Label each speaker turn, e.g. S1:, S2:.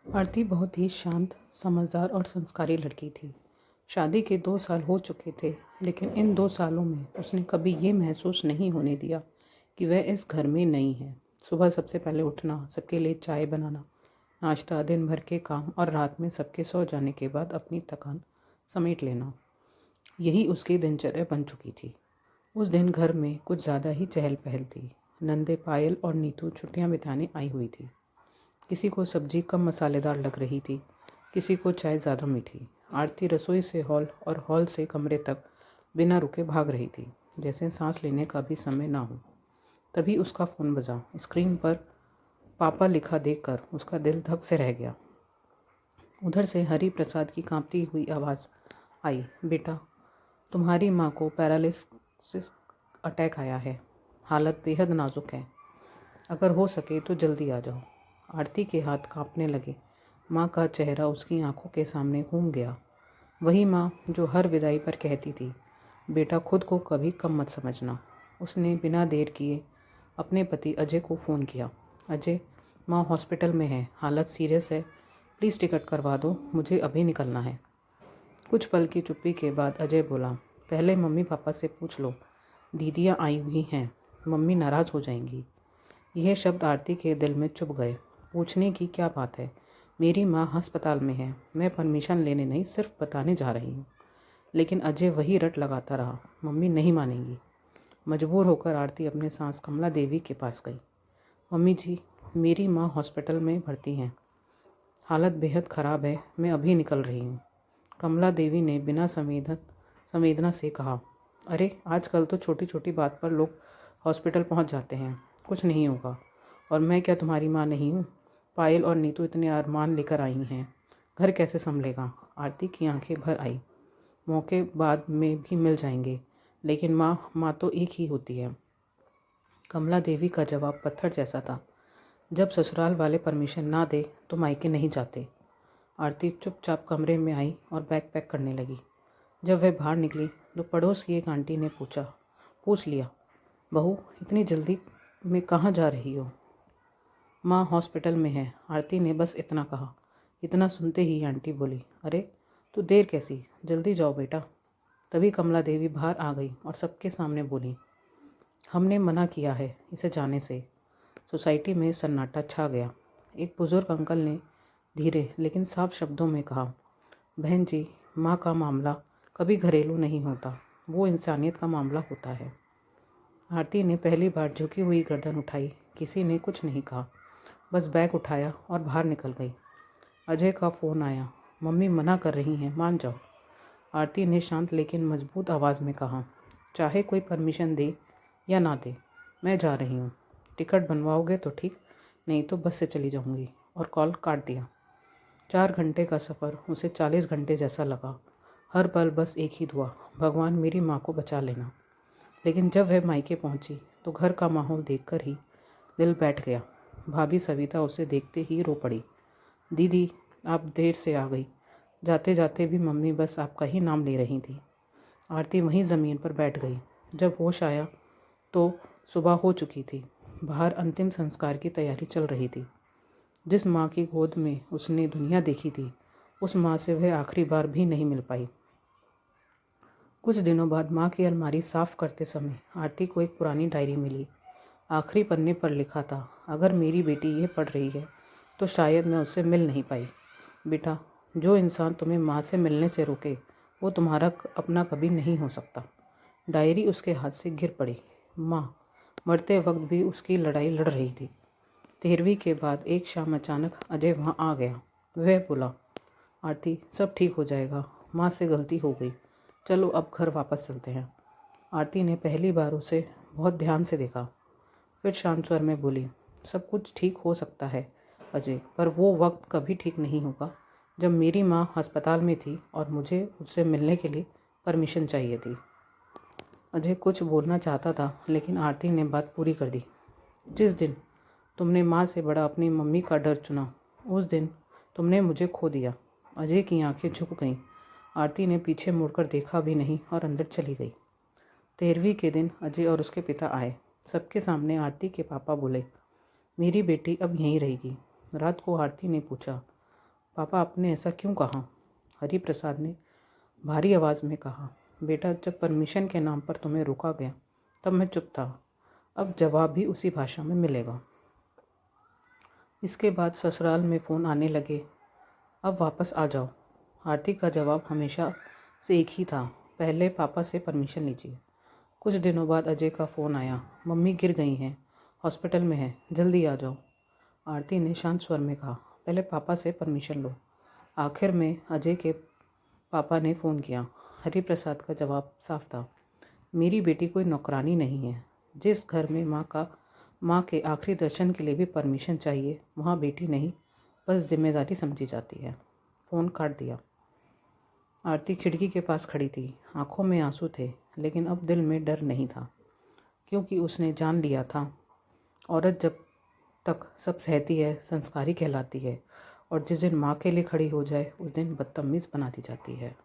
S1: आरती बहुत ही शांत, समझदार और संस्कारी लड़की थी। शादी के 2 साल हो चुके थे, लेकिन इन 2 सालों में उसने कभी ये महसूस नहीं होने दिया कि वह इस घर में नई है। सुबह सबसे पहले उठना, सबके लिए चाय बनाना, नाश्ता, दिन भर के काम और रात में सबके सो जाने के बाद अपनी थकान समेट लेना, यही उसकी दिनचर्या बन चुकी थी। उस दिन घर में कुछ ज़्यादा ही चहल पहल थी। नंदे, पायल और नीतू छुट्टियां बिताने आई हुई थी। किसी को सब्जी कम मसालेदार लग रही थी, किसी को चाय ज़्यादा मीठी। आरती रसोई से हॉल और हॉल से कमरे तक बिना रुके भाग रही थी, जैसे सांस लेने का भी समय ना हो। तभी उसका फ़ोन बजा। स्क्रीन पर पापा लिखा देखकर उसका दिल धक से रह गया। उधर से हरि प्रसाद की कांपती हुई आवाज़ आई, बेटा, तुम्हारी माँ को पैरालिसिस अटैक आया है। हालत बेहद नाजुक है। अगर हो सके तो जल्दी आ जाओ। आरती के हाथ कांपने लगे। माँ का चेहरा उसकी आंखों के सामने घूम गया। वही माँ जो हर विदाई पर कहती थी, बेटा खुद को कभी कम मत समझना। उसने बिना देर किए अपने पति अजय को फ़ोन किया। अजय, माँ हॉस्पिटल में है, हालत सीरियस है, प्लीज़ टिकट करवा दो, मुझे अभी निकलना है। कुछ पल की चुप्पी के बाद अजय बोला, पहले मम्मी पापा से पूछ लो, दीदियाँ आई हुई हैं, मम्मी नाराज़ हो जाएंगी। यह शब्द आरती के दिल में चुभ गए। पूछने की क्या बात है, मेरी माँ अस्पताल में है, मैं परमिशन लेने नहीं सिर्फ बताने जा रही हूँ। लेकिन अजय वही रट लगाता रहा, मम्मी नहीं मानेंगी। मजबूर होकर आरती अपने सास कमला देवी के पास गई। मम्मी जी, मेरी माँ हॉस्पिटल में भर्ती हैं, हालत बेहद ख़राब है, मैं अभी निकल रही हूँ। कमला देवी ने बिना संवेदना से कहा, अरे आजकल तो छोटी छोटी बात पर लोग हॉस्पिटल पहुँच जाते हैं, कुछ नहीं होगा। और मैं क्या तुम्हारी माँ नहीं हूँ? पायल और नीतू इतने अरमान लेकर आई हैं, घर कैसे संभलेगा? आरती की आंखें भर आई। मौके बाद में भी मिल जाएंगे, लेकिन माँ माँ तो एक ही होती है। कमला देवी का जवाब पत्थर जैसा था। जब ससुराल वाले परमिशन ना दे तो मायके नहीं जाते। आरती चुपचाप कमरे में आई और बैग पैक करने लगी। जब वह बाहर निकली तो पड़ोस की एक आंटी ने पूछ लिया, बहू इतनी जल्दी में कहाँ जा रही हो? माँ हॉस्पिटल में है, आरती ने बस इतना कहा। इतना सुनते ही आंटी बोली, अरे तो देर कैसी, जल्दी जाओ बेटा। तभी कमला देवी बाहर आ गई और सबके सामने बोली, हमने मना किया है इसे जाने से। सोसाइटी में सन्नाटा छा गया। एक बुजुर्ग अंकल ने धीरे लेकिन साफ शब्दों में कहा, बहन जी, माँ का मामला कभी घरेलू नहीं होता, वो इंसानियत का मामला होता है। आरती ने पहली बार झुकी हुई गर्दन उठाई। किसी ने कुछ नहीं कहा, बस बैग उठाया और बाहर निकल गई। अजय का फ़ोन आया, मम्मी मना कर रही हैं, मान जाओ। आरती ने शांत लेकिन मजबूत आवाज़ में कहा, चाहे कोई परमिशन दे या ना दे, मैं जा रही हूँ। टिकट बनवाओगे तो ठीक, नहीं तो बस से चली जाऊँगी। और कॉल काट दिया। 4 घंटे का सफ़र उसे 40 घंटे जैसा लगा। हर पल बस एक ही दुआ, भगवान मेरी माँ को बचा लेना। लेकिन जब वह मायके पहुंची तो घर का माहौल देखकर ही दिल बैठ गया। भाभी सविता उसे देखते ही रो पड़ी, दीदी आप देर से आ गई, जाते जाते भी मम्मी बस आपका ही नाम ले रही थी। आरती वहीं ज़मीन पर बैठ गई। जब होश आया तो सुबह हो चुकी थी। बाहर अंतिम संस्कार की तैयारी चल रही थी। जिस माँ की गोद में उसने दुनिया देखी थी, उस माँ से वह आखिरी बार भी नहीं मिल पाई। कुछ दिनों बाद माँ की अलमारी साफ करते समय आरती को एक पुरानी डायरी मिली। आखिरी पन्ने पर लिखा था, अगर मेरी बेटी ये पढ़ रही है तो शायद मैं उससे मिल नहीं पाई। बेटा, जो इंसान तुम्हें माँ से मिलने से रोके वो तुम्हारा अपना कभी नहीं हो सकता। डायरी उसके हाथ से गिर पड़ी। माँ मरते वक्त भी उसकी लड़ाई लड़ रही थी। 13वीं के बाद एक शाम अचानक अजय वहाँ आ गया। वह बोला, आरती सब ठीक हो जाएगा, माँ से गलती हो गई, चलो अब घर वापस चलते हैं। आरती ने पहली बार उसे बहुत ध्यान से देखा, फिर शांत स्वर में बोली, सब कुछ ठीक हो सकता है अजय, पर वो वक्त कभी ठीक नहीं होगा जब मेरी माँ अस्पताल में थी और मुझे उससे मिलने के लिए परमिशन चाहिए थी। अजय कुछ बोलना चाहता था, लेकिन आरती ने बात पूरी कर दी। जिस दिन तुमने माँ से बड़ा अपनी मम्मी का डर चुना, उस दिन तुमने मुझे खो दिया। अजय की आंखें झुक गईं। आरती ने पीछे मुड़कर देखा भी नहीं और अंदर चली गई। 13वीं के दिन अजय और उसके पिता आए। सबके सामने आरती के पापा बोले, मेरी बेटी अब यहीं रहेगी। रात को आरती ने पूछा, पापा आपने ऐसा क्यों कहा? हरि प्रसाद ने भारी आवाज़ में कहा। बेटा, जब परमिशन के नाम पर तुम्हें रोका गया तब मैं चुप था। अब जवाब भी उसी भाषा में मिलेगा। इसके बाद ससुराल में फ़ोन आने लगे, अब वापस आ जाओ। आरती का जवाब हमेशा से एक ही था, पहले पापा से परमिशन लीजिए। कुछ दिनों बाद अजय का फ़ोन आया, मम्मी गिर गई हैं, हॉस्पिटल में है, जल्दी आ जाओ। आरती ने शांत स्वर में कहा, पहले पापा से परमिशन लो। आखिर में अजय के पापा ने फ़ोन किया। हरि प्रसाद का जवाब साफ था, मेरी बेटी कोई नौकरानी नहीं है। जिस घर में माँ के आखिरी दर्शन के लिए भी परमिशन चाहिए, वहाँ बेटी नहीं, बस जिम्मेदारी समझी जाती है। फ़ोन काट दिया। आरती खिड़की के पास खड़ी थी, आंखों में आंसू थे, लेकिन अब दिल में डर नहीं था, क्योंकि उसने जान लिया था, औरत जब तक सब सहती है संस्कारी कहलाती है, और जिस दिन माँ के लिए खड़ी हो जाए उस दिन बदतमीज़ बना दी जाती है।